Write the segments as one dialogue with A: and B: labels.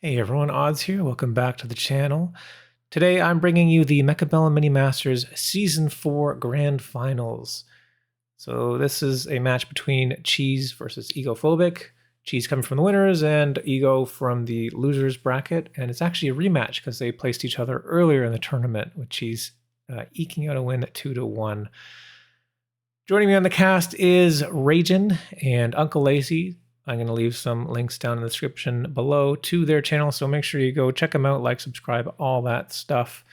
A: Hey everyone, Odds here. Welcome back to the channel. Today I'm bringing you the Mechabellum Mini Masters Season 4 Grand Finals. So this is a match between Cheese versus Egophobic. Cheese coming from the winners and Ego from the losers bracket. And it's actually a rematch because they placed each other earlier in the tournament, with Cheese eking out a win at 2-1. Joining me on the cast is Ragin and Uncle Lazy. I'm going to leave some links down in the description below to their channel, so make sure you go check them out, like, subscribe, all that stuff.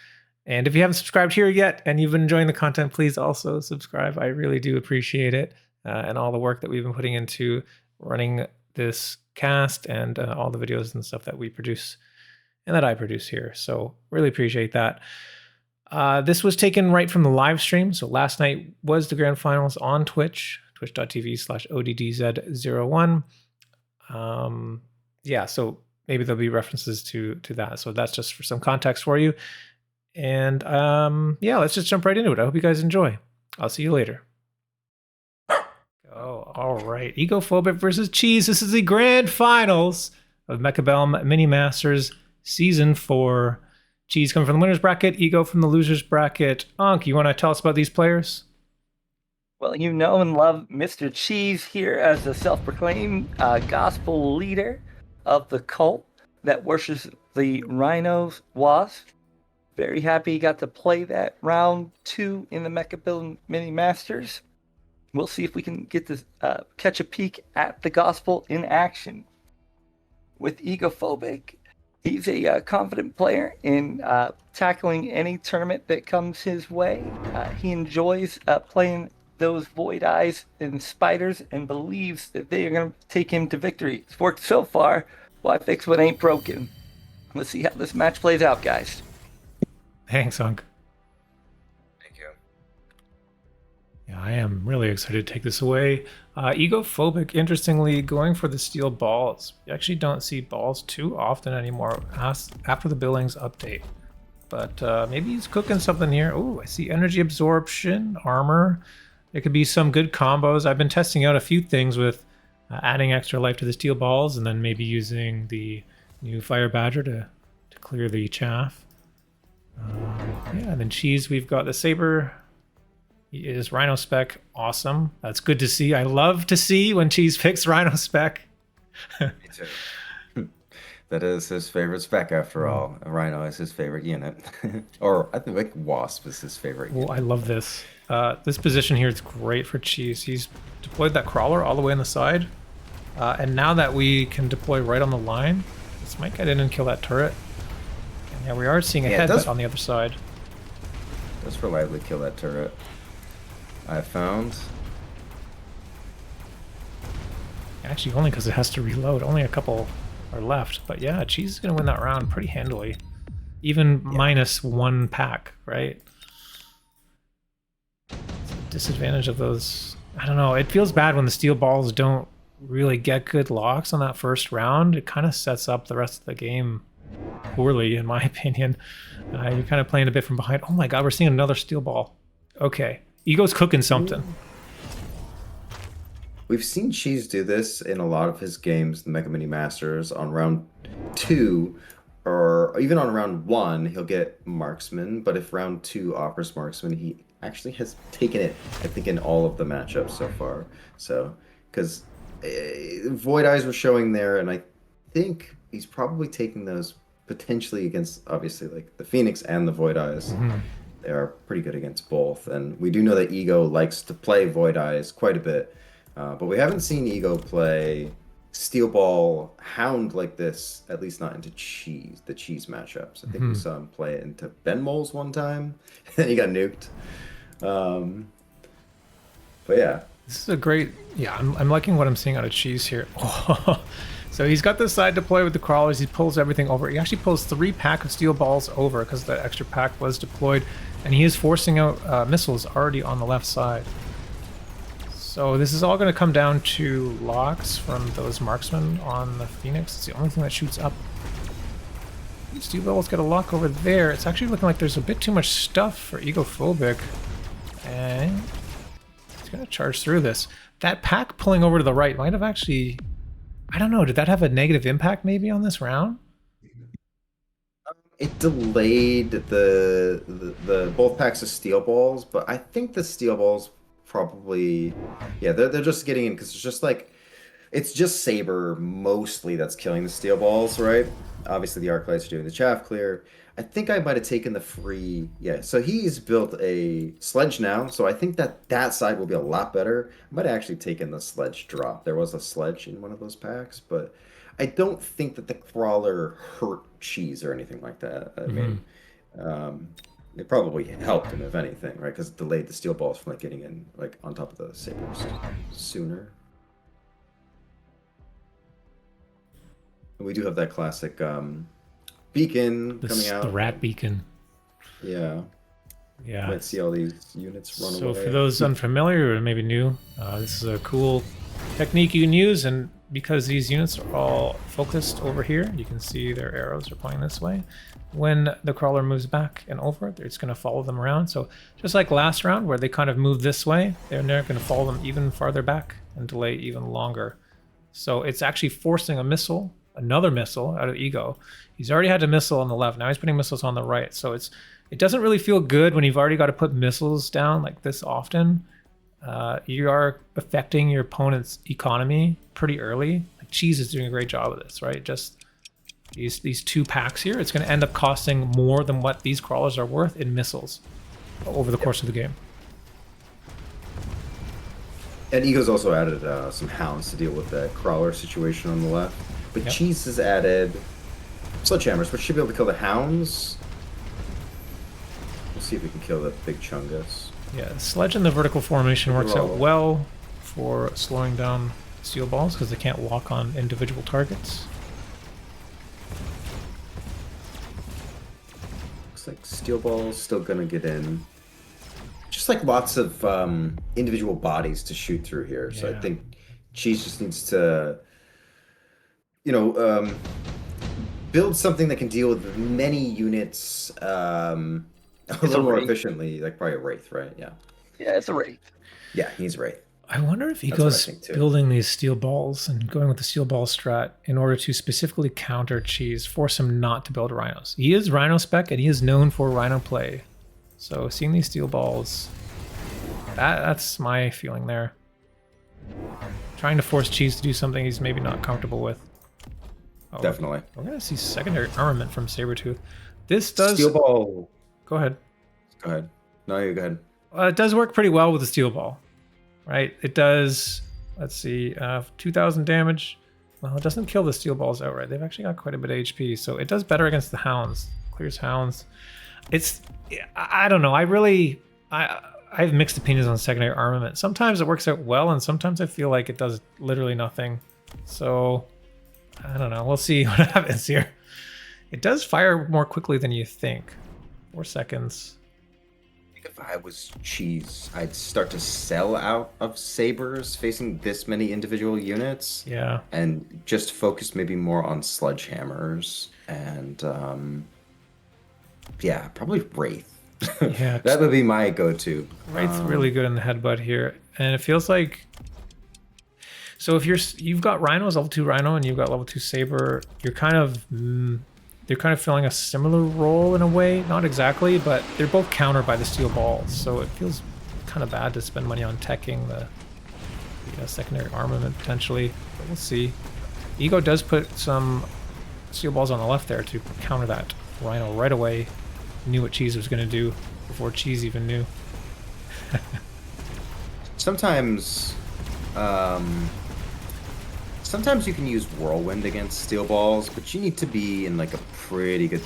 A: And if you haven't subscribed here yet and you've been enjoying the content, please also subscribe. I really do appreciate it, and all the work that we've been putting into running this cast and all the videos and stuff that we produce and that I produce here. So really appreciate that. This was taken right from the live stream. So last night was the grand finals on Twitch, twitch.tv/ODDZ01. Yeah, so maybe there'll be references to that. So that's just for some context for you. And yeah, let's just jump right into it. I hope you guys enjoy. I'll see you later. Oh, all right. Egophobic versus Cheese. This is the grand finals of Mechabellum Mini Masters Season 4. Cheese coming from the winners bracket, Ego from the losers bracket. Unc, you want to tell us about these players?
B: Well, you know and love Mr. Cheese here as the self-proclaimed gospel leader of the cult that worships the rhinos wasp. Very happy he got to play that round 2 in the Mechabellum Mini Masters. We'll see if we can get to catch a peek at the gospel in action. With Egophobic, he's a confident player in tackling any tournament that comes his way. He enjoys playing those void eyes and spiders and believes that they are going to take him to victory. It's worked so far. Why fix what ain't broken? Let's see how this match plays out, guys.
A: Thanks, Unc.
C: Thank you.
A: Yeah, I am really excited to take this away. Egophobic, interestingly, going for the steel balls. You actually don't see balls too often anymore after the Billings update. But maybe he's cooking something here. Oh, I see energy absorption, armor. There could be some good combos. I've been testing out a few things with adding extra life to the steel balls and then maybe using the new Fire Badger to clear the chaff. Yeah, and then Cheese, we've got the Saber. He is Rhino Spec. Awesome. That's good to see. I love to see when Cheese picks Rhino Spec.
C: Me too. That is his favorite spec after all. Rhino is his favorite unit. Or I think like Wasp is his favorite unit.
A: Oh, I love this. This position here is great for Cheese. He's deployed that crawler all the way on the side. And now that we can deploy right on the line, this might get in and kill that turret. And yeah, we are seeing a headbutt on the other side.
C: Does reliably kill that turret. I found.
A: Actually, only because it has to reload. Only a couple are left. But yeah, Cheese is going to win that round pretty handily. Even minus one pack, right? Disadvantage of those. I don't know. It feels bad when the steel balls don't really get good locks on that first round. It kind of sets up the rest of the game poorly, in my opinion. You're kind of playing a bit from behind. Oh my god, we're seeing another steel ball. Okay. Ego's cooking something.
C: We've seen Cheese do this in a lot of his games, the Mega Mini Masters, on round 2, or even on round 1, he'll get Marksman, but if round 2 offers Marksman, he actually has taken it, I think, in all of the matchups so far. So, because Void Eyes were showing there, and I think he's probably taking those potentially against, obviously, like the Phoenix and the Void Eyes. They are pretty good against both, and we do know that Ego likes to play Void Eyes quite a bit. But we haven't seen Ego play Steel Ball Hound like this, at least not into Cheese, the Cheese matchups. I think we saw him play it into Ben Moles one time, and he got nuked. But yeah.
A: This is a great... Yeah, I'm liking what I'm seeing out of Cheese here. So he's got this side deployed with the crawlers. He pulls everything over. He actually pulls 3 pack of steel balls over because that extra pack was deployed. And he is forcing out missiles already on the left side. So this is all going to come down to locks from those marksmen on the Phoenix. It's the only thing that shoots up. Steel balls got a lock over there. It's actually looking like there's a bit too much stuff for Egophobic. And he's going to charge through this. That pack pulling over to the right might have actually... I don't know, did that have a negative impact maybe on this round?
C: It delayed the both packs of steel balls, but I think the steel balls probably, yeah, they're just getting in because it's just Saber mostly that's killing the steel balls, right? Obviously the arc lights are doing the chaff clear. I think I might have taken the free, yeah. So he's built a sledge now, so I think that that side will be a lot better. I might have actually taken the sledge drop. There was a sledge in one of those packs, but I don't think that the crawler hurt cheese or anything like that. I mean, um, it probably helped him if anything, right? Because it delayed the steel balls from like getting in like on top of the sabers sooner. And we do have that classic beacon coming out.
A: The rat beacon.
C: Yeah.
A: Yeah.
C: Might see all these units run away.
A: So for those unfamiliar or maybe new, this is a cool technique you can use, and because these units are all focused over here, you can see their arrows are pointing this way. When the crawler moves back and over, it's going to follow them around. So just like last round where they kind of moved this way, they're now going to follow them even farther back and delay even longer. So it's actually forcing another missile out of Ego. He's already had a missile on the left. Now he's putting missiles on the right. So it doesn't really feel good when you've already got to put missiles down like this often. You are affecting your opponent's economy pretty early. Like Cheese is doing a great job of this, right? Just these two packs here, it's going to end up costing more than what these crawlers are worth in missiles over the course of the game.
C: And Ego's also added some hounds to deal with that crawler situation on the left. But Cheese has added sledgehammers, which should be able to kill the hounds. We'll see if we can kill the big chungus.
A: Yeah, sledge in the vertical formation works out well for slowing down steel balls because they can't lock on individual targets.
C: Looks like steel balls still gonna get in. Just like lots of individual bodies to shoot through here. So I think Cheese just needs to, build something that can deal with many units a little more efficiently, like probably a Wraith, right? Yeah.
B: Yeah, it's a Wraith.
C: Yeah, he's Wraith.
A: I wonder if Ego's building these steel balls and going with the steel ball strat in order to specifically counter Cheese, force him not to build rhinos. He is rhino spec and he is known for rhino play. So seeing these steel balls, that's my feeling there. Trying to force Cheese to do something he's maybe not comfortable with. Oh,
C: definitely.
A: We're going to see secondary armament from Sabretooth. This does...
C: Steel ball.
A: Go ahead.
C: Go ahead. No, you go ahead.
A: It does work pretty well with the steel ball, right? It does, let's see, 2,000 damage. Well, it doesn't kill the steel balls outright. They've actually got quite a bit of HP, so it does better against the hounds. Clears hounds. I don't know. I have mixed opinions on secondary armament. Sometimes it works out well, and sometimes I feel like it does literally nothing. So, I don't know. We'll see what happens here. It does fire more quickly than you think. 4 seconds.
C: I think if I was Cheese, I'd start to sell out of sabers facing this many individual units.
A: Yeah.
C: And just focus maybe more on sledgehammers and yeah, probably Wraith.
A: Yeah.
C: That would be my go-to.
A: Wraith's really good in the headbutt here. And it feels like, so if you've got Rhinos, level 2 Rhino, and you've got level 2 Saber, you're kind of they're kind of filling a similar role in a way. Not exactly, but they're both countered by the steel balls. So it feels kind of bad to spend money on teching the secondary armament potentially. But we'll see. Ego does put some steel balls on the left there to counter that Rhino right away. Knew what Cheese was going to do before Cheese even knew.
C: Sometimes you can use Whirlwind against steel balls, but you need to be in like a pretty good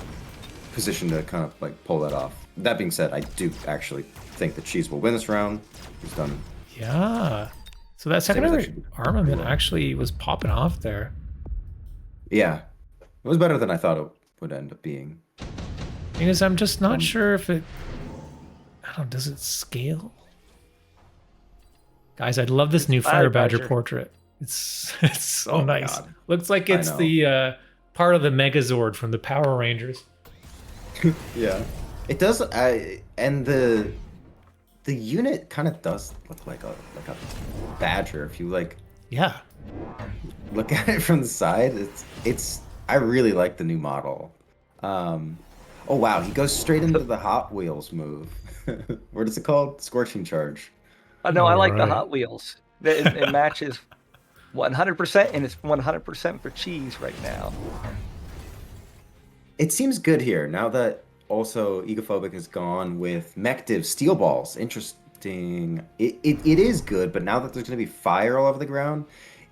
C: position to kind of like pull that off. That being said, I do actually think that Cheese will win this round. He's done.
A: Yeah. So that secondary armament actually was popping off there.
C: Yeah. It was better than I thought it would end up being.
A: Thing is, I'm just not sure if it... I don't know, does it scale? Guys, I'd love this new Fire Badger portrait. It's so nice. God. Looks like it's the part of the Megazord from the Power Rangers.
C: Yeah. It does, and the unit kind of does look like a badger if you like.
A: Yeah.
C: Look at it from the side. It's I really like the new model. Oh wow, he goes straight into the Hot Wheels move. What is it called? Scorching Charge.
B: No, I
A: All
B: like the
A: right.
B: Hot Wheels. It matches 100%, and it's 100% for cheese right now.
C: It seems good here now that also Egophobic has gone with Mective Steel Balls. Interesting. It is good, but now that there's going to be fire all over the ground,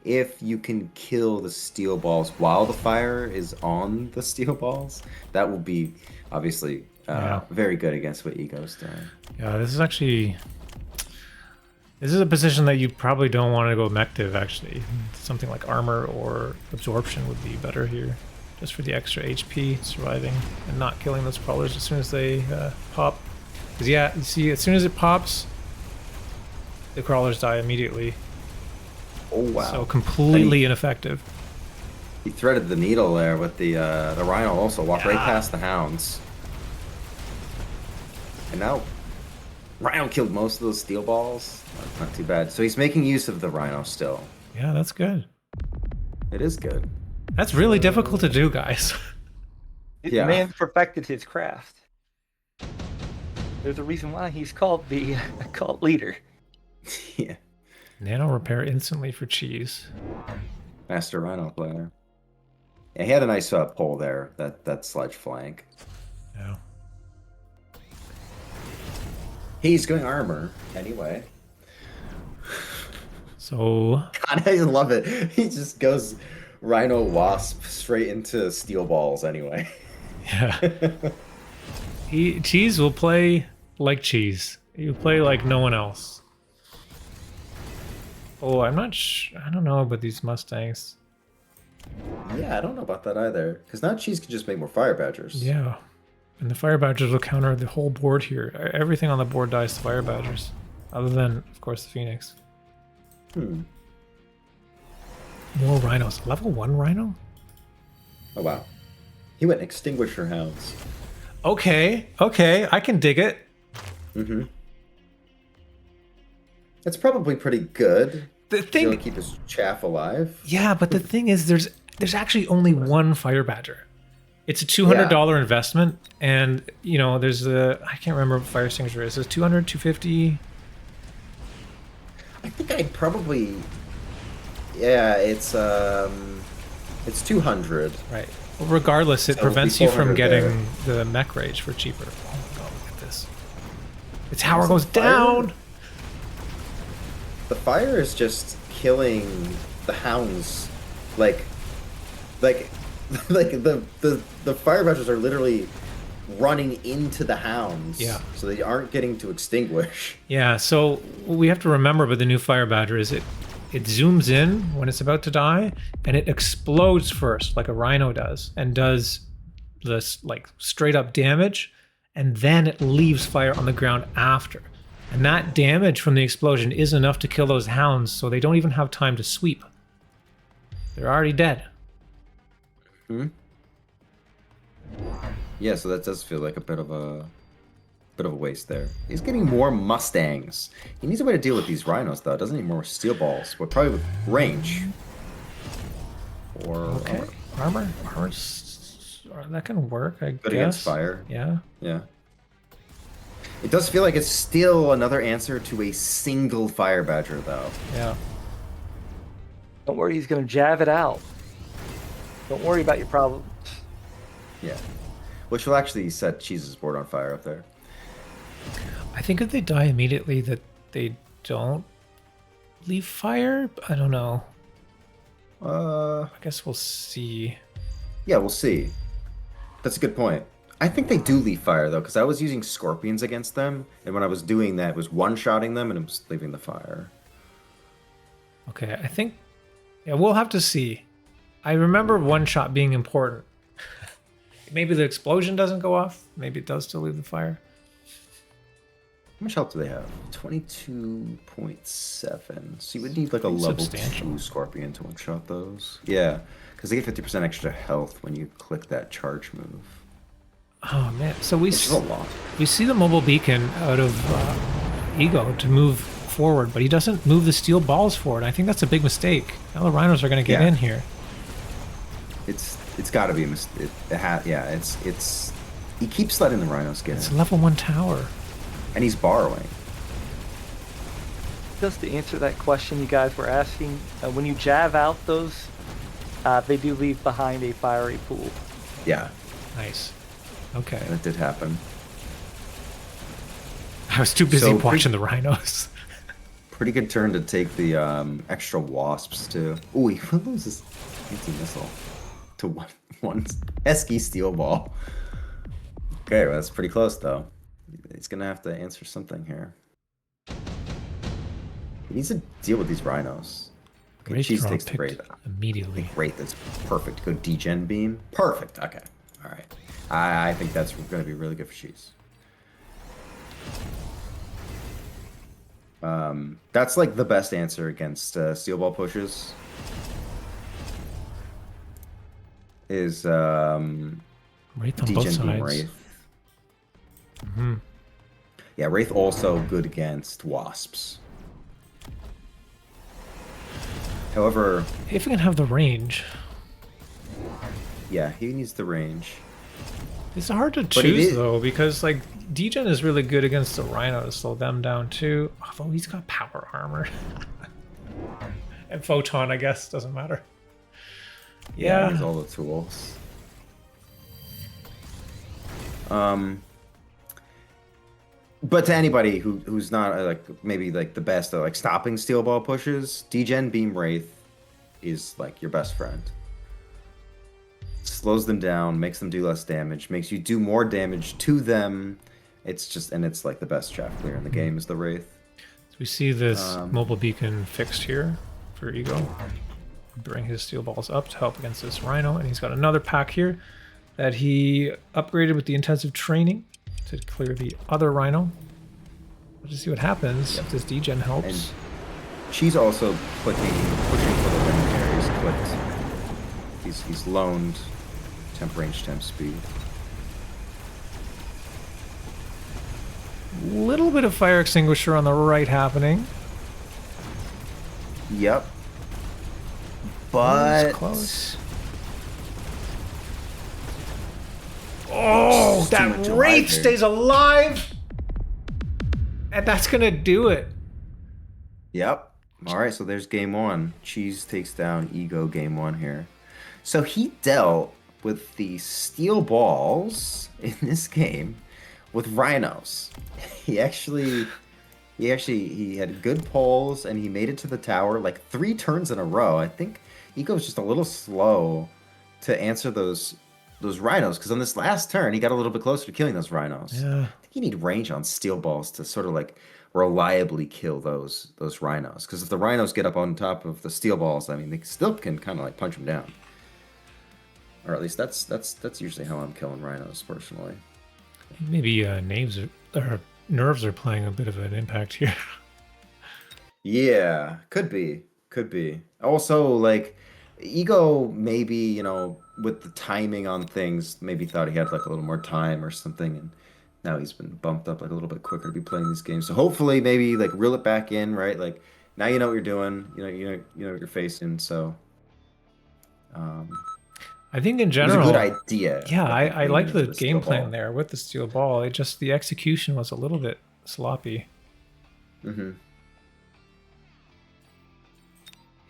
C: if you can kill the steel balls while the fire is on the steel balls, that will be obviously
A: Yeah.
C: very good against what Ego's doing.
A: Yeah, this is actually... This is a position that you probably don't want to go mective, actually. Something like armor or absorption would be better here. Just for the extra HP, surviving, and not killing those crawlers as soon as they pop. Because yeah, you see, as soon as it pops, the crawlers die immediately.
C: Oh wow!
A: So completely ineffective.
C: He threaded the needle there with the Rhino. Also walked right past the hounds, and now Rhino killed most of those steel balls. Not too bad. So he's making use of the Rhino still.
A: Yeah, that's good.
C: It is good.
A: That's really difficult to do, guys.
B: The
C: Yeah.
B: man perfected his craft. There's a reason why he's called the cult leader.
C: Yeah.
A: Nano repair instantly for cheese.
C: Master Rhino player. Yeah, he had a nice pull there. That sledge flank.
A: Yeah.
C: He's going armor anyway.
A: So
C: God, I love it. He just goes Rhino Wasp straight into steel balls anyway.
A: yeah. Cheese will play like cheese. He'll play like no one else. Oh, I'm not I don't know about these Mustangs.
C: Yeah, I don't know about that either. Because now Cheese can just make more Fire Badgers.
A: Yeah. And the Fire Badgers will counter the whole board here. Everything on the board dies to Fire Badgers. Other than, of course, the Phoenix.
C: Hmm.
A: More Rhinos. Level 1 Rhino?
C: Oh wow. He went Extinguisher Hounds.
A: Okay, I can dig it.
C: Mm-hmm. It's probably pretty good.
A: The
C: He's gonna
A: thing...
C: keep his chaff alive.
A: Yeah, but the thing is, there's actually only one Fire Badger. It's a $200 investment, and, you know, there's a... I can't remember what Fire Extinguisher is. It's 200, 250...
C: I think I'd probably... Yeah, it's 200.
A: Right. Well, regardless, it
C: So
A: prevents you from
C: 400
A: getting the mech rage for cheaper. Oh my god, look at this. The tower
C: Is it
A: goes
C: fire?
A: down!
C: The fire is just killing the hounds. Like like the fire badgers are literally running into the hounds.
A: Yeah.
C: So they aren't getting to extinguish.
A: Yeah, so what we have to remember with the new Fire Badger is it zooms in when it's about to die, and it explodes first, like a Rhino does, and does this like straight up damage, and then it leaves fire on the ground after. And that damage from the explosion is enough to kill those hounds, so they don't even have time to sweep. They're already dead.
C: Hmm? Yeah, so that does feel like a bit of a waste there. He's getting more Mustangs. He needs a way to deal with these rhinos though. Doesn't need more steel balls, but probably with range. Or
A: Okay. Armor? That can work, I
C: good
A: guess.
C: against fire.
A: Yeah.
C: Yeah. It does feel like it's still another answer to a single Fire Badger, though.
A: Yeah.
B: Don't worry, he's going to jab it out. Don't worry about your problems.
C: Yeah. Which will actually set Cheese's board on fire up there.
A: I think if they die immediately that they don't leave fire. I don't know. I guess we'll see.
C: Yeah, we'll see. That's a good point. I think they do leave fire, though, because I was using scorpions against them, and when I was doing that, it was one-shotting them, and it was leaving the fire.
A: Okay, I think... Yeah, we'll have to see. I remember one shot being important. Maybe the explosion doesn't go off. Maybe it does still leave the fire.
C: How much health do they have? 22.7. So you would need like a level
A: Substantial.
C: 2 scorpion to one-shot those. Yeah, because they get 50% extra health when you click that charge move.
A: Oh man, so we
C: Which is a lot.
A: see the mobile beacon out of Ego to move forward, but he doesn't move the steel balls forward. I think that's a big mistake. Now the rhinos are going to get
C: Yeah.
A: in here.
C: It's got to be a mistake. Yeah, it's He keeps letting the rhinos get
A: It's
C: in.
A: a level 1 tower.
C: And he's borrowing.
B: Just to answer that question you guys were asking, when you jab out those, they do leave behind a fiery pool.
C: Yeah,
A: Nice. Okay.
C: that did happen.
A: I was too busy
C: So
A: watching the rhinos.
C: Pretty good turn to take the extra wasps too. Ooh, he loses anti-missile to one pesky steel ball. Okay, well, that's pretty close though. He's gonna have to answer something here. He needs to deal with these rhinos. Okay,
A: Wraith
C: Cheese
A: draw
C: takes the
A: picked
C: Wraith.
A: immediately.
C: Wraith is perfect. Go degen beam. Perfect. Okay. All right. I think that's going to be really good for Cheese. That's like the best answer against steel ball pushes. Is
A: Wraith on both
C: degen beam
A: sides.
C: Wraith.
A: Mm-hmm.
C: Yeah, Wraith also good against wasps. However,
A: If we can have the range.
C: yeah, he needs the range.
A: It's hard to
C: it
A: choose
C: is-
A: though, because like degen is really good against the rhino to slow them down too. Although he's got power armor. And photon, I guess, doesn't matter.
C: Yeah, he
A: Yeah.
C: has all the tools. But to anybody who's not like maybe like the best at like stopping steel ball pushes, degen beam Wraith is like your best friend. Slows them down, makes them do less damage, makes you do more damage to them. It's just and it's like the best chaff clear in the game is the Wraith.
A: So we see this mobile beacon fixed here for Ego. Bring his steel balls up to help against this rhino, and he's got another pack here that he upgraded with the intensive training to clear the other rhino. We'll just see what happens if this degen helps.
C: And she's also pushing for the win here. He's clicked. He's loaned temp range, temp speed.
A: Little bit of fire extinguisher on the right happening.
C: Yep.
A: That
C: But
A: was close. Oh,
C: Too much
A: that
C: alive
A: Wraith
C: here.
A: stays alive! And that's gonna do it.
C: Yep. All right, so there's game one. Cheese takes down Ego game one here. So he dealt with the steel balls in this game with rhinos. He had good pulls and he made it to the tower like 3 turns in a row. I think Ego's just a little slow to answer those rhinos because on this last turn he got a little bit closer to killing those rhinos.
A: Yeah.
C: I think you need range on steel balls to sort of like reliably kill those rhinos because if the rhinos get up on top of the steel balls, I mean they still can kind of like punch them down. Or at least that's usually how I'm killing rhinos personally.
A: Maybe nerves are playing a bit of an impact here.
C: Yeah, could be. Also, like, Ego maybe, you know, with the timing on things, maybe thought he had like a little more time or something, and now he's been bumped up like a little bit quicker to be playing these games. So hopefully, maybe like reel it back in, right? Like now you know what you're doing, you know what you're facing. So,
A: I think in
C: it was a
A: general,
C: good idea.
A: yeah, I
C: leaning
A: liked
C: into
A: the
C: steel
A: game plan
C: ball.
A: there with the steel ball. It just the execution was a little bit sloppy.
C: Mm-hmm.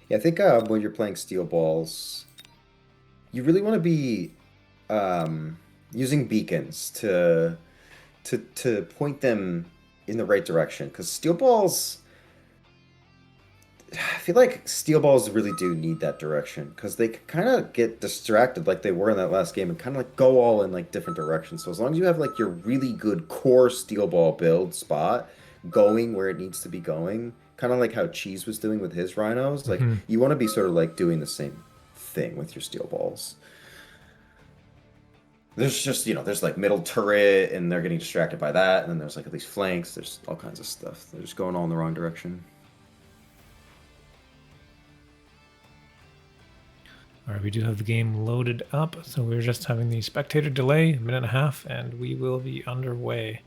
C: Yeah, I think when you're playing steel balls, you really want to be using beacons to point them in the right direction. Because steel balls, I feel like steel balls really do need that direction because they kind of get distracted like they were in that last game and kind of like go all in like different directions. So as long as you have like your really good core steel ball build spot going where it needs to be going, kind of like how Cheese was doing with his rhinos, like you want to be sort of like doing the same thing with your steel balls. There's just, you know, there's like middle turret and they're getting distracted by that, and then there's like at least flanks, there's all kinds of stuff. They're just going all in the wrong direction.
A: All right, we do have the game loaded up, so we're just having the spectator delay, 1.5 minutes, and we will be underway.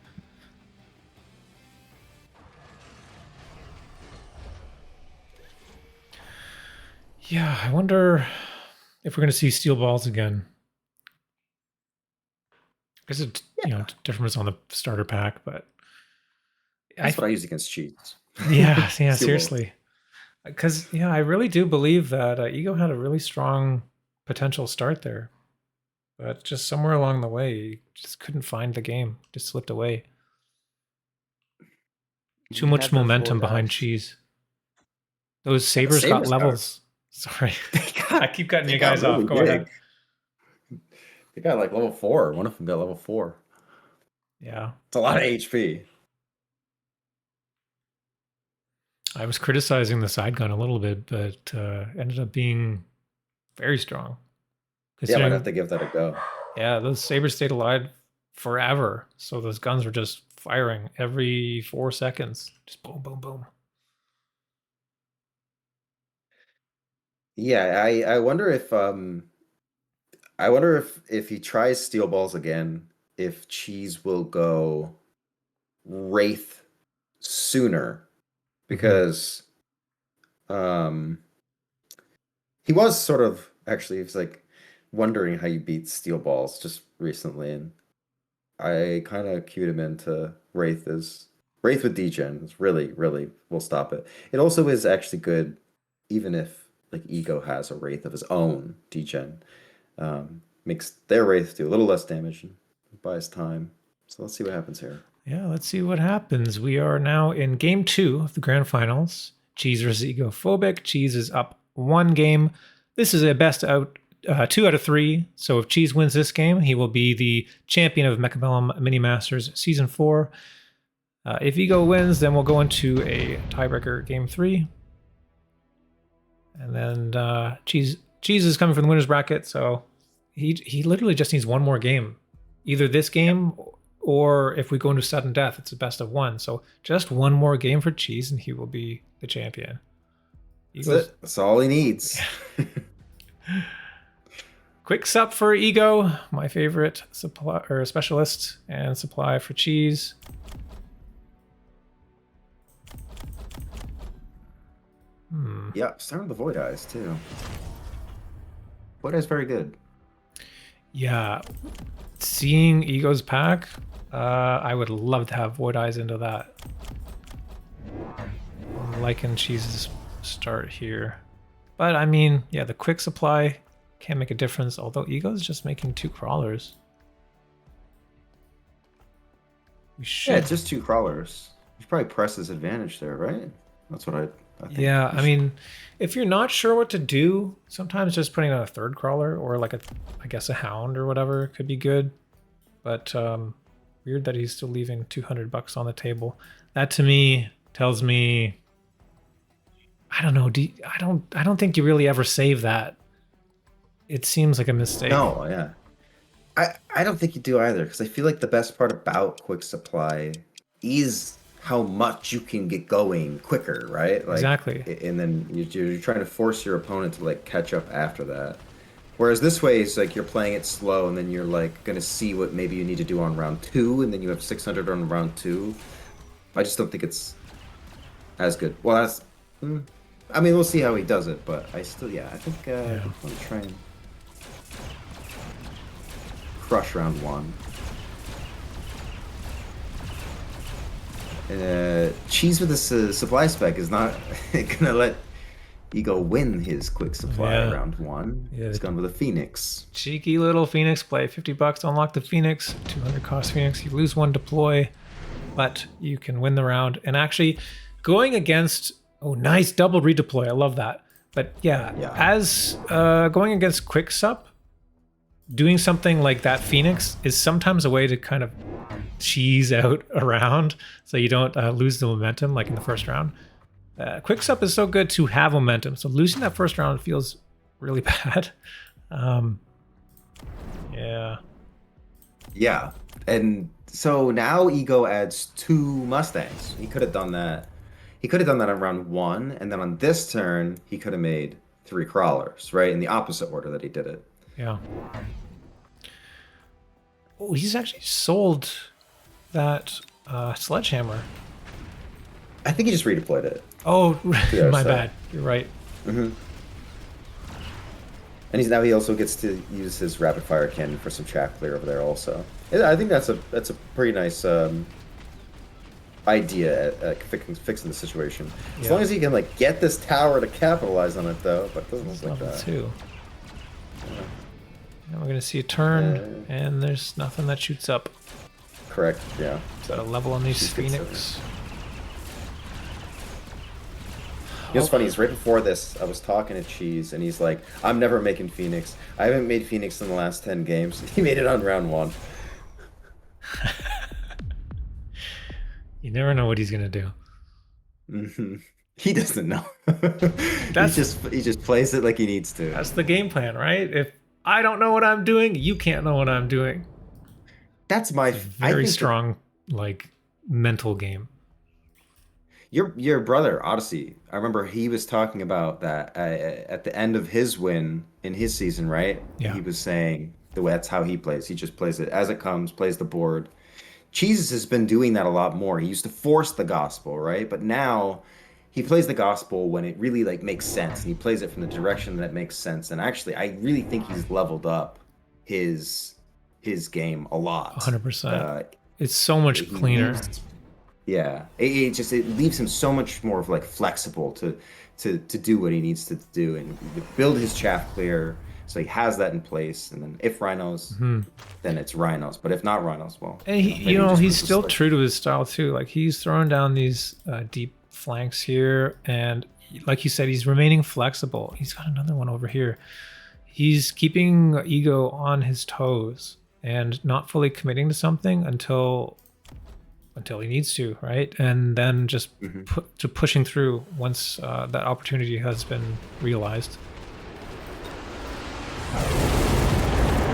A: Yeah, I wonder if we're going to see steel balls again. Because it, difference on the starter pack, but
C: That's what I use against cheats.
A: yeah, yeah,
C: Steel balls.
A: seriously. Because I really do believe that Ego had a really strong potential start there, but just somewhere along the way, he just couldn't find the game. Just slipped away. Too
B: He
A: much
B: had those
A: momentum
B: void
A: behind
B: eyes.
A: Cheese. Those
C: Yeah, the
A: sabers got
C: Sabres got
A: levels. Sorry,
C: they
A: I
C: got
A: keep cutting
C: they
A: you
C: got
A: guys off.
C: really
A: Go ahead.
C: big. They got like level 4. One of them got level 4.
A: Yeah,
C: It's a lot of HP.
A: I was criticizing the side gun a little bit, but ended up being very strong.
C: Yeah, I might have
A: Considering,
C: to give that a go.
A: yeah, those sabers stayed alive forever. So those guns were just firing every 4 seconds. Just boom, boom, boom.
C: Yeah, I wonder if he tries steel balls again, if Cheese will go Wraith sooner
A: Mhm.
C: because um he was sort of actually he was like wondering how you beat steel balls just recently, and I kind of cued him into Wraith with degen is really will stop it. It also is actually good even if like Ego has a Wraith of his own degen. Makes their Wraith do a little less damage and buys time. So let's see what happens here.
A: Yeah, let's see what happens. We are now in game 2 of the grand finals. Cheese versus Egophobic. Cheese is up 1 game. This is a best out 2 out of 3. So if Cheese wins this game, he will be the champion of Mechabellum Mini Masters Season 4. If Ego wins, then we'll go into a tiebreaker game 3. And then Cheese is coming from the winner's bracket, so he literally just needs one more game. Either this game or if we go into sudden death, it's a best of 1. So just one more game for Cheese and he will be the champion.
C: That's it. That's all he needs.
A: Quick sup for Ego, my favorite supply or specialist, and supply for Cheese.
C: Yeah, starting with the Void Eyes too. Void Eyes very good.
A: Yeah, seeing Ego's pack, I would love to have Void Eyes into that. I'm liking Cheese's start here. But I mean, yeah, the quick supply can make a difference, although Ego's just making 2 crawlers. We should.
C: Yeah, it's just 2 crawlers. You should probably press his advantage there, right? That's what I think.
A: Yeah, I mean, if you're not sure what to do, sometimes just putting on a 3rd crawler or like I guess a hound or whatever could be good. But weird that he's still leaving $200 on the table. That to me tells me, I don't know. I don't think you really ever save that. It seems like a mistake.
C: No, yeah. I don't think you do either, because I feel like the best part about quick supply is how much you can get going quicker, right? Like,
A: Exactly.
C: and then you're trying to force your opponent to like catch up after that. Whereas this way, it's like you're playing it slow, and then you're like gonna see what maybe you need to do on round 2, and then you have 600 on round 2. I just don't think it's as good. Well, that's. I mean, we'll see how he does it, but I still, yeah, I think
A: Yeah.
C: I'm gonna try and crush round 1. Cheese with this supply spec is not gonna let Ego win his quick supply
A: Yeah.
C: round 1.
A: Yeah.
C: He's gone with a Phoenix.
A: Cheeky little Phoenix play. $50 to unlock the Phoenix. 200 cost Phoenix. You lose 1 deploy, but you can win the round. And actually, going against nice double redeploy. I love that. But yeah. As going against quick sup, doing something like that Phoenix is sometimes a way to kind of cheese out a round so you don't lose the momentum like in the first round. Quick sup is so good to have momentum, so losing that first round feels really bad. Yeah.
C: Yeah, and so now Ego adds 2 Mustangs. He could have done that. He could have done that on round 1, and then on this turn he could have made 3 crawlers, right? In the opposite order that he did it.
A: Yeah. Oh, he's actually sold that sledgehammer.
C: I think he just redeployed it.
A: Oh,
C: Yeah,
A: my
C: so-
A: bad. You're right.
C: And he also gets to use his rapid fire cannon for some chaff clear over there also. Yeah, I think that's a pretty nice idea at fixing the situation. As long as he can like get this tower to capitalize on it though, but it doesn't look like
A: Level
C: that.
A: 2. Now we're gonna see a turn, and there's nothing that shoots up.
C: Correct. Yeah.
A: Got a level on these
C: Cheese gets
A: Phoenix.
C: You know what's funny is right before this, I was talking to Cheese, and he's like, "I'm never making Phoenix. I haven't made Phoenix in the last 10 games." He made it on round 1.
A: You never know what he's gonna do.
C: He doesn't know. he just plays it like he needs to.
A: That's the game plan, right? If I don't know what I'm doing, you can't know what I'm doing.
C: That's my
A: Very strong, like, mental game.
C: Your brother Odyssey. I remember he was talking about that at the end of his win in his season, right?
A: Yeah.
C: He was saying that's how he plays. He just plays it as it comes, plays the board. Jesus has been doing that a lot more. He used to force the gospel, right? But now he plays the gospel when it really like makes sense, and he plays it from the direction that makes sense. And actually, I really think he's leveled up his game a lot.
A: 100%. It's so much cleaner.
C: Yeah, it leaves him so much more of like flexible to do what he needs to do and build his chaff clear. So he has that in place, and then if rhinos, then it's rhinos. But if not rhinos, well,
A: and he's still true to his style too. Like he's throwing down these deep flanks here, and like you said, he's remaining flexible. He's got another one over here. He's keeping Ego on his toes and not fully committing to something until he needs to, right? And then just pushing through once that opportunity has been realized.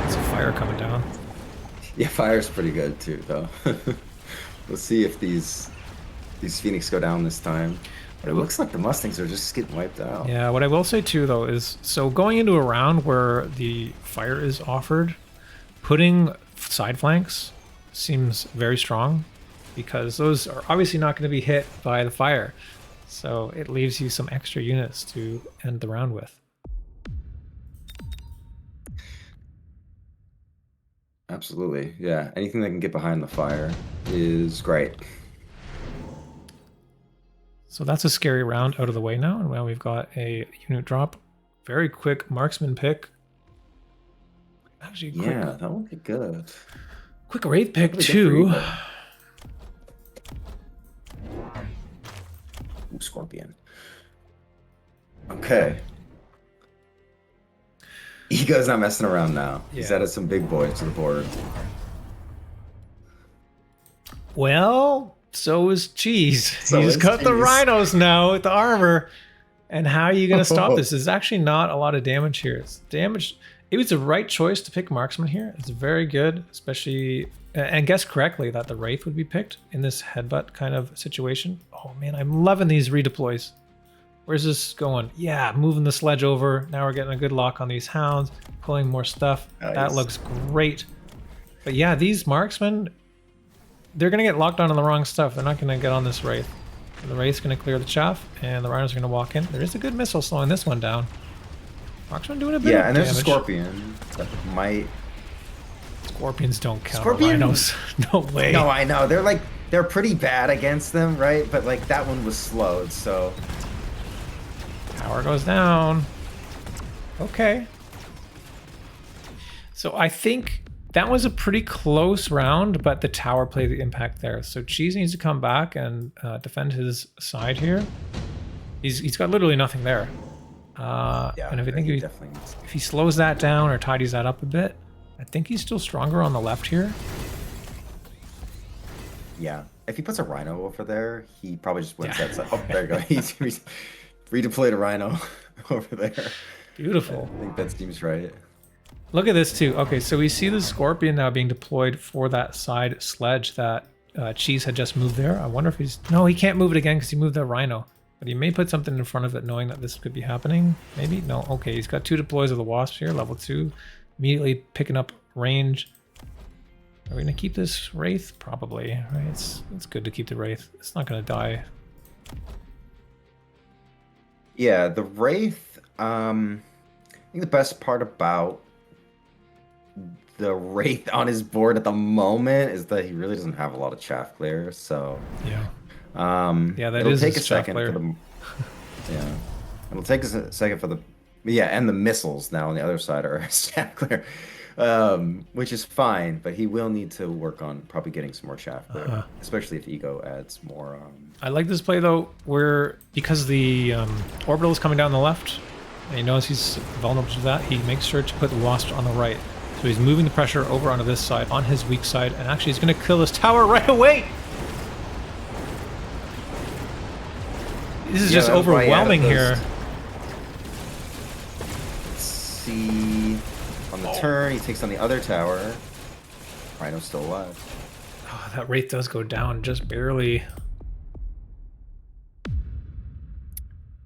A: It's a fire coming down.
C: Yeah, fire's pretty good too, though. We'll see if these Phoenix go down this time. But it looks like the Mustangs are just getting wiped out.
A: Yeah, what I will say too, though, is so going into a round where the fire is offered, putting side flanks seems very strong because those are obviously not going to be hit by the fire. So it leaves you some extra units to end the round with.
C: Absolutely, yeah. Anything that can get behind the fire is great.
A: So that's a scary round out of the way now, and now we've got a unit drop. Very quick marksman pick. Actually, quick,
C: yeah, that would be good.
A: Quick wraith pick too.
C: Ooh, Scorpion. Okay. Ego's not messing around now.
A: Yeah.
C: He's added some big boys to the board.
A: Well, so is Cheese.
C: So
A: He's
C: is
A: got the
C: Cheese.
A: rhinos now with the armor. And how are you going to stop this? There's actually not a lot of damage here. It's damage. It was the right choice to pick marksman here. It's very good, especially and guess correctly that the wraith would be picked in this headbutt kind of situation. Oh man, I'm loving these redeploys. Where's this going? Yeah, moving the sledge over. Now we're getting a good lock on these hounds, pulling more stuff.
C: Nice.
A: That looks great. But yeah, these marksmen, they're going to get locked onto the wrong stuff. They're not going to get on this wraith. The wraith's going to clear the chaff, and the rhinos are going to walk in. There is a good missile slowing this one down. Marksman doing a bit of
C: Yeah, and there's a
A: damage.
C: Scorpion that might...
A: Scorpions don't count
C: Scorpion?
A: on rhinos. No way.
C: No, I know. They're pretty bad against them, right? But like that one was slowed, so...
A: Tower goes down. Okay. So I think that was a pretty close round, but the tower played the impact there. So Cheese needs to come back and defend his side here. He's got literally nothing there.
C: Yeah,
A: and if I think
C: he definitely needs...
A: if he slows that down or tidies that up a bit, I think he's still stronger on the left here.
C: Yeah. If he puts a rhino over there, he probably just wins that side. Oh, there you go. He's redeployed a rhino over there.
A: Beautiful.
C: I think that seems right.
A: Look at this too. Okay, so we see the Scorpion now being deployed for that side sledge that Cheese had just moved there. I wonder if he's... No, he can't move it again because he moved the rhino. But he may put something in front of it knowing that this could be happening. Maybe? No. Okay, he's got 2 deploys of the Wasps here, level 2. Immediately picking up range. Are we going to keep this Wraith? Probably. Right? It's good to keep the Wraith. It's not going to die.
C: Yeah, the Wraith, think the best part about the Wraith on his board at the moment is that he really doesn't have a lot of chaff clear, so
A: Yeah. Yeah, that
C: it'll
A: is
C: take
A: his
C: a
A: chaff
C: second
A: player.
C: for the yeah. It'll take us a second for the yeah, and the missiles now on the other side are chaff clear. Which is fine, but he will need to work on probably getting some more chaff clear, especially if Ego adds more
A: I like this play though, where because the orbital is coming down the left, and he knows he's vulnerable to that, he makes sure to put the wasp on the right. So he's moving the pressure over onto this side, on his weak side, and actually he's going to kill this tower right away! This is just overwhelming here.
C: Let's see. On the turn, he takes on the other tower. Rhino's still alive.
A: Oh, that Wraith does go down just barely.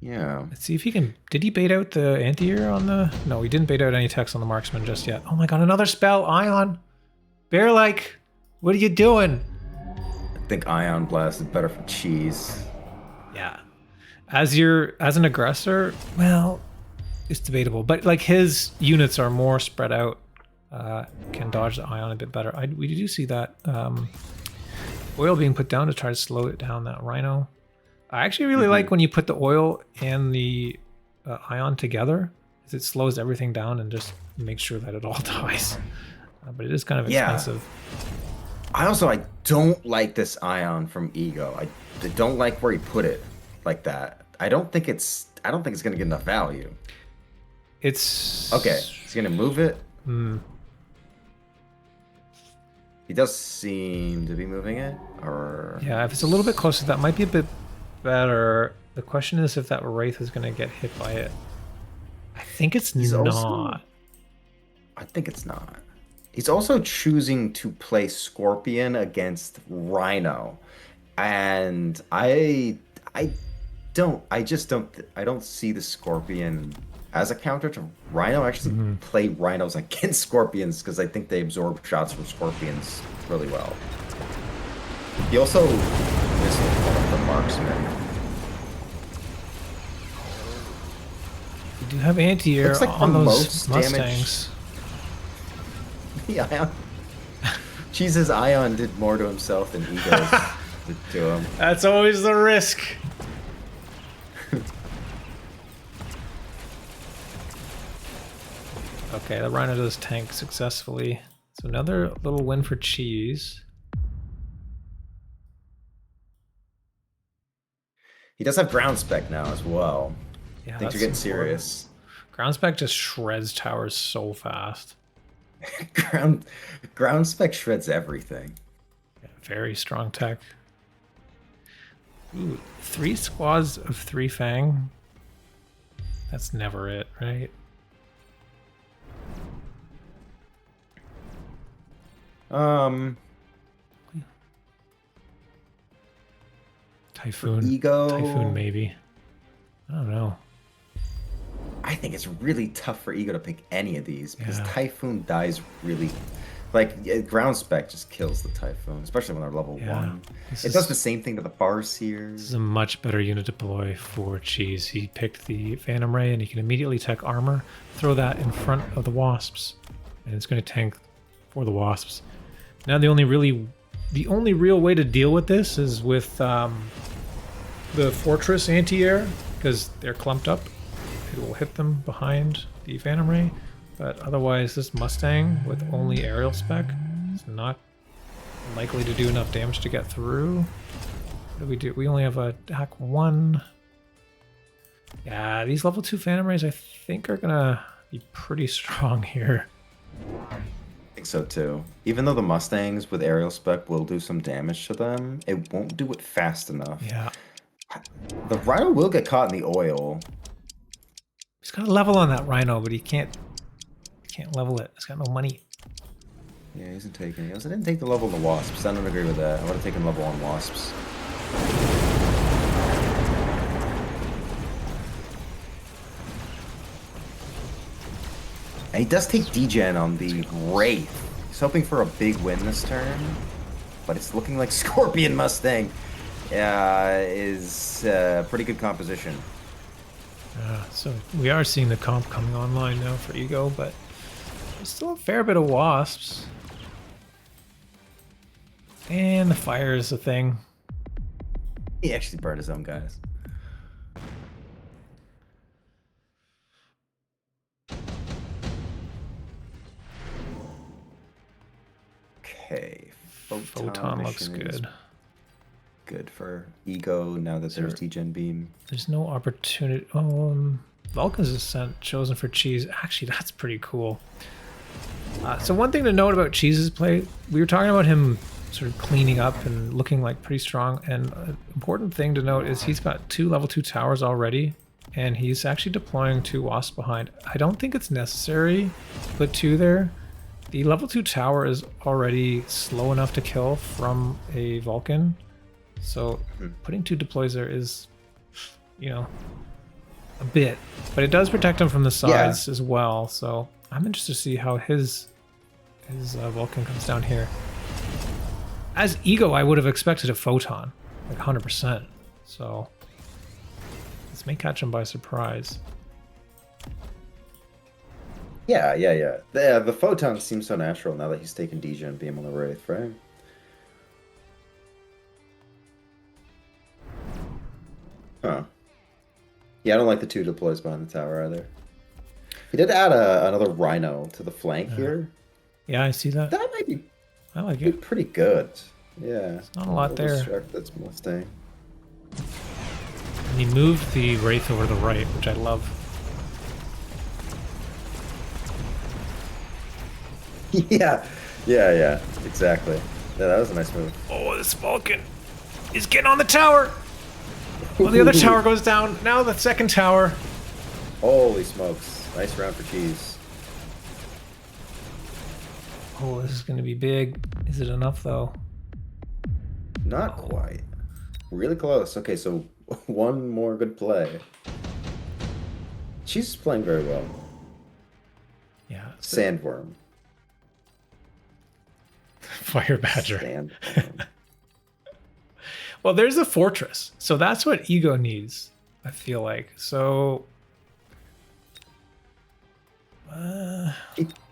C: Yeah.
A: Let's see if he can... Did he bait out the anti-air on the... No, he didn't bait out any text on the marksman just yet. Oh my god, another spell! Ion! Bear-like! What are you doing?
C: I think Ion Blast is better for cheese.
A: Yeah. As an aggressor, well, it's debatable. But like his units are more spread out. Can dodge the Ion a bit better. We do see that oil being put down to try to slow it down, that Rhino. I actually really like when you put the oil and the Ion together, because it slows everything down and just makes sure that it all dies. But it is kind of expensive.
C: I don't like this Ion from Ego. I don't like where he put it like that. I don't think it's gonna get enough value.
A: It's
C: okay. He's gonna move it. He does seem to be moving it, or
A: yeah. If it's a little bit closer, that might be a bit better. The question is if that Wraith is gonna get hit by it. I think it's not.
C: I think it's not. He's also choosing to play Scorpion against Rhino, and I don't see the Scorpion as a counter to Rhino. I actually play Rhinos against Scorpions because I think they absorb shots from Scorpions really well. He also missed the marksman.
A: We do have anti-air
C: like
A: on those
C: most
A: Mustangs.
C: The Ion. Jesus, Ion did more to himself than Ego's did to him.
A: That's always the risk. Okay, the Rhino does tank successfully. So another little win for Cheese.
C: He does have ground spec now as well.
A: Yeah,
C: Things are getting serious.
A: Ground spec just shreds towers so fast.
C: ground spec shreds everything.
A: Yeah, very strong tech. Ooh, 3 squads of 3 Fang. That's never it, right? Typhoon.
C: Ego.
A: Typhoon, maybe. I don't know.
C: I think it's really tough for Ego to pick any of these because
A: Yeah.
C: Typhoon dies really. Like, ground spec just kills the Typhoon, especially when they're level 1. It does the same thing to the Farseers.
A: This is a much better unit deploy for Cheese. He picked the Phantom Ray and he can immediately tech armor, throw that in front of the Wasps, and it's going to tank for the Wasps. Now the only real way to deal with this is with the Fortress anti-air, because they're clumped up. It will hit them behind the Phantom Ray. But otherwise, this Mustang with only aerial spec is not likely to do enough damage to get through. What do we do? We only have a hack 1. Yeah, these level 2 Phantom Rays I think are gonna be pretty strong here.
C: I think so too. Even though the Mustangs with aerial spec will do some damage to them, it won't do it fast enough.
A: Yeah.
C: The Rhino will get caught in the oil.
A: He's got a level on that Rhino, but he can't level it. He's got no money.
C: Yeah, he isn't taking it. I didn't take the level on the Wasps. I don't agree with that. I would have taken level on Wasps. And he does take degen on the Wraith. He's hoping for a big win this turn, but it's looking like Scorpion Mustang is pretty good composition.
A: So we are seeing the comp coming online now for Ego, but there's still a fair bit of wasps. And the fire is a thing.
C: He actually burned his own guys. Okay.
A: Photon looks
C: mission is
A: good.
C: Good for Ego now that there's Degen Beam.
A: There's no opportunity. Vulcan's Ascent chosen for Cheese. Actually, that's pretty cool. So one thing to note about Cheese's play, we were talking about him sort of cleaning up and looking like pretty strong. And an important thing to note is he's got 2 level 2 towers already, and he's actually deploying 2 wasps behind. I don't think it's necessary to put 2 there. The level 2 tower is already slow enough to kill from a Vulcan. So putting 2 deploys there is, you know, a bit. But it does protect him from the sides as well. So I'm interested to see how his Vulcan comes down here. As Ego, I would have expected a Photon, like 100%. So this may catch him by surprise.
C: Yeah. The Photon seems so natural now that he's taken Degen Beam on the Wraith, right? Huh. Yeah, I don't like the 2 deploys behind the tower either. He did add another Rhino to the flank here.
A: Yeah, I see that.
C: That might be
A: I like it.
C: pretty good. Yeah.
A: It's not a lot there.
C: That's Mustang.
A: And he moved the Wraith over to the right, which I love.
C: Yeah, exactly. Yeah, that was a nice move.
A: Oh, this Vulcan is getting on the tower. Well, the other tower goes down. Now the second tower.
C: Holy smokes. Nice round for Cheese.
A: Oh, this is going to be big. Is it enough, though?
C: Not quite. Really close. Okay, so one more good play. Cheese is playing very well.
A: Yeah.
C: Sandworm.
A: Fire Badger.
C: Sandworm.
A: Well, there's a fortress. So that's what Ego needs, I feel like. So...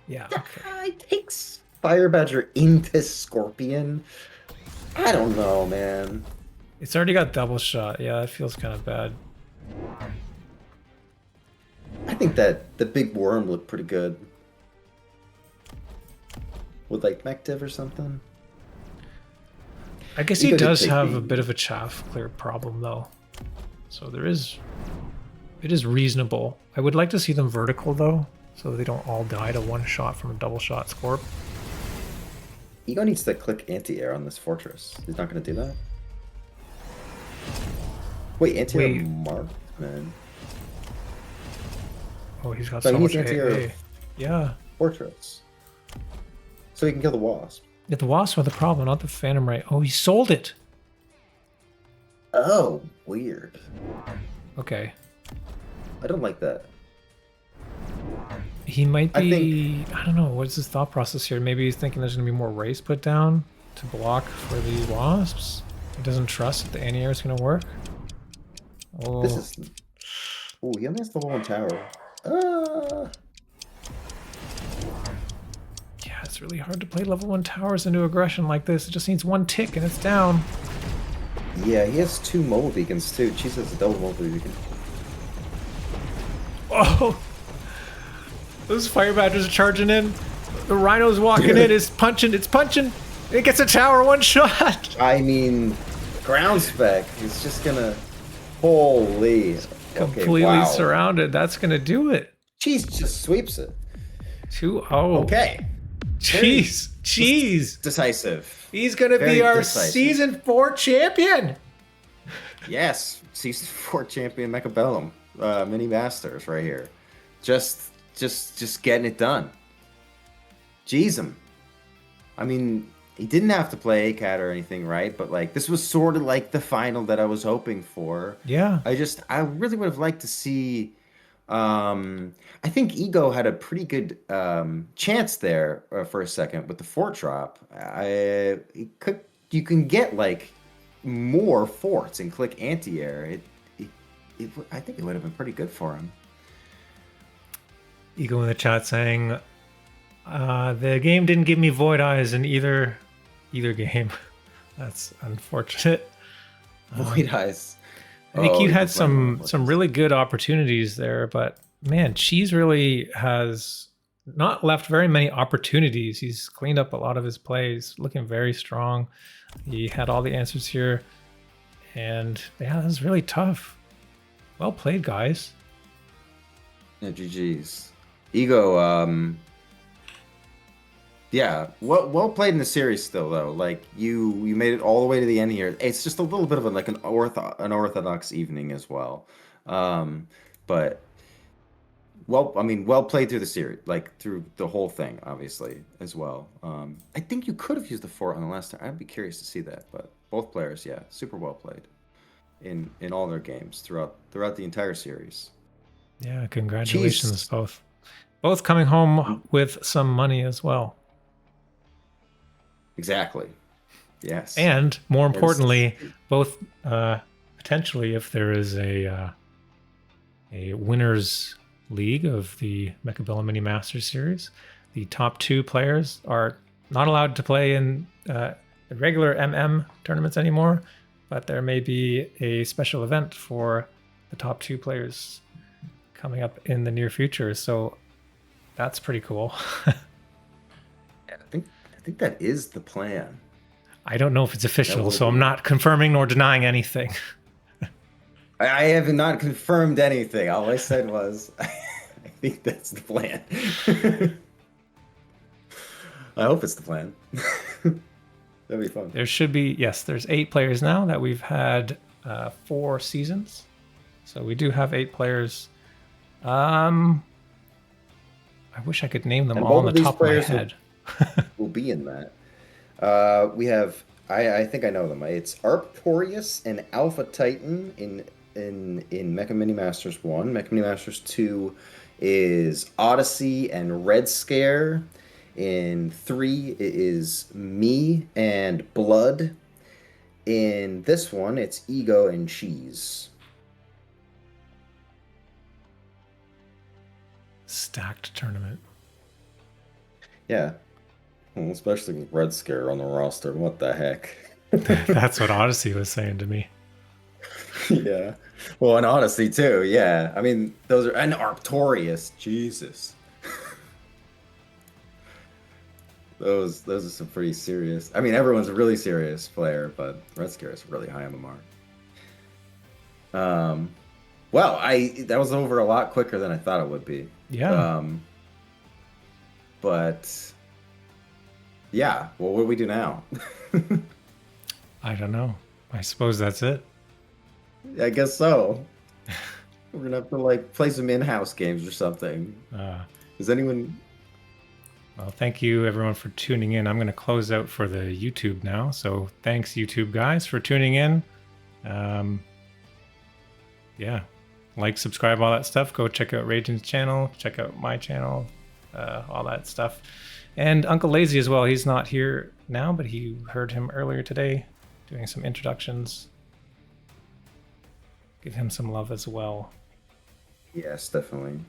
A: yeah. Okay.
C: It takes Fire Badger into Scorpion. I don't know, man.
A: It's already got double shot. Yeah, that feels kind of bad.
C: I think that the big worm looked pretty good. With like Mectiv or something.
A: I guess he does have a bit of a chaff clear problem though. So it is reasonable. I would like to see them vertical though, so they don't all die to 1 shot from a double shot Scorp.
C: Ego needs to click anti-air on this fortress. He's not going to do that? Wait, anti-air marksman.
A: Oh, he's got
C: So
A: so
C: he
A: much
C: needs anti-air
A: AA. Yeah.
C: fortress. So he can kill the wasp.
A: Yeah, the wasps are the problem, not the Phantom Ray. Oh, he sold it.
C: Oh, weird.
A: Okay.
C: I don't like that.
A: He might be... I don't know. What's his thought process here? Maybe he's thinking there's going to be more race put down to block for the wasps. He doesn't trust that the anti-air is going to work. Oh.
C: This is... Oh, he only has the one tower.
A: Yeah, it's really hard to play level 1 towers into aggression like this. It just needs 1 tick and it's down.
C: Yeah, he has 2 mobile beacons too. Cheese has a double mobile beacon.
A: Oh! Those Fire Badgers are charging in. The Rhino's walking in. It's punching. It gets a tower 1 shot.
C: I mean, ground spec is just gonna... Holy...
A: Completely surrounded. That's gonna do it.
C: Cheese just sweeps it.
A: 2-0.
C: Okay.
A: Cheese.
C: Decisive.
A: He's gonna be our season 4 champion.
C: Yes, season 4 champion Mechabellum. Mini Masters right here. Just getting it done. Jeez him. I mean, he didn't have to play ACAT or anything, right? But like, this was sort of like the final that I was hoping for.
A: Yeah.
C: I really would have liked to see. I think Ego had a pretty good chance there for a second with the fort drop. You can get like more forts and click anti-air. I think it would have been pretty good for him.
A: Ego in the chat saying, the game didn't give me void eyes in either game. That's unfortunate.
C: Void eyes.
A: I think you
C: you've
A: had
C: been playing
A: some
C: Void Eyes.
A: really good opportunities there, but man, Cheese really has not left very many opportunities. He's cleaned up a lot of his plays, looking very strong. He had all the answers here, and yeah, that was really tough. Well played, guys.
C: Yeah, GG's. Ego, yeah, well played in the series still though. Like you made it all the way to the end here. It's just a little bit of an orthodox evening as well. But well played through the series, like through the whole thing, obviously as well. I think you could have used the fort on the last time. I'd be curious to see that, but both players, yeah, super well played in all their games throughout the entire series.
A: Yeah, congratulations,
C: Cheese.
A: both coming home with some money as well.
C: Exactly. Yes.
A: And more
C: There's-
A: importantly, both potentially, if there is a winners league of the Mechabellum Mini Masters series, the top 2 players are not allowed to play in the regular MM tournaments anymore, but there may be a special event for the top 2 players coming up in the near future. So that's pretty cool.
C: I think that is the plan.
A: I don't know if it's official,
C: would
A: so I'm
C: be-
A: not confirming nor denying anything.
C: I have not confirmed anything. All I said was, I think that's the plan. I hope it's the plan. That'd be fun.
A: There should be, yes, there's 8 players now that we've had 4 seasons. So we do have 8 players. I wish I could name them
C: And
A: all on
C: both
A: the
C: of these
A: top of my
C: players
A: head.
C: Will be in that. We have, I think I know them. It's Arctorius and Alpha Titan in Mecha Mini Masters 1. Mecha Mini Masters 2 is Odyssey and Red Scare. In 3, it is Me and Blood. In this one, it's Ego and Cheese.
A: Stacked tournament.
C: Yeah. Well, especially with Red Scare on the roster. What the heck?
A: That's what Odyssey was saying to me.
C: Yeah. Well, and Odyssey too. Yeah. I mean, those are, and Arctorius. Jesus. Those are some pretty serious. I mean, everyone's a really serious player, but Red Scare is really high on the mark. Well, that was over a lot quicker than I thought it would be.
A: Yeah.
C: But yeah, well, what do we do now?
A: I don't know. I suppose that's it.
C: I guess so. We're gonna have to like play some in-house games or something. Does anyone?
A: Well, thank you everyone for tuning in. I'm going to close out for the YouTube now. So thanks YouTube guys for tuning in. Yeah, like, subscribe, all that stuff. Go check out Ragen's channel, check out my channel, all that stuff. And Uncle Lazy as well. He's not here now, but he heard him earlier today doing some introductions. Give him some love as well.
C: Yes, definitely.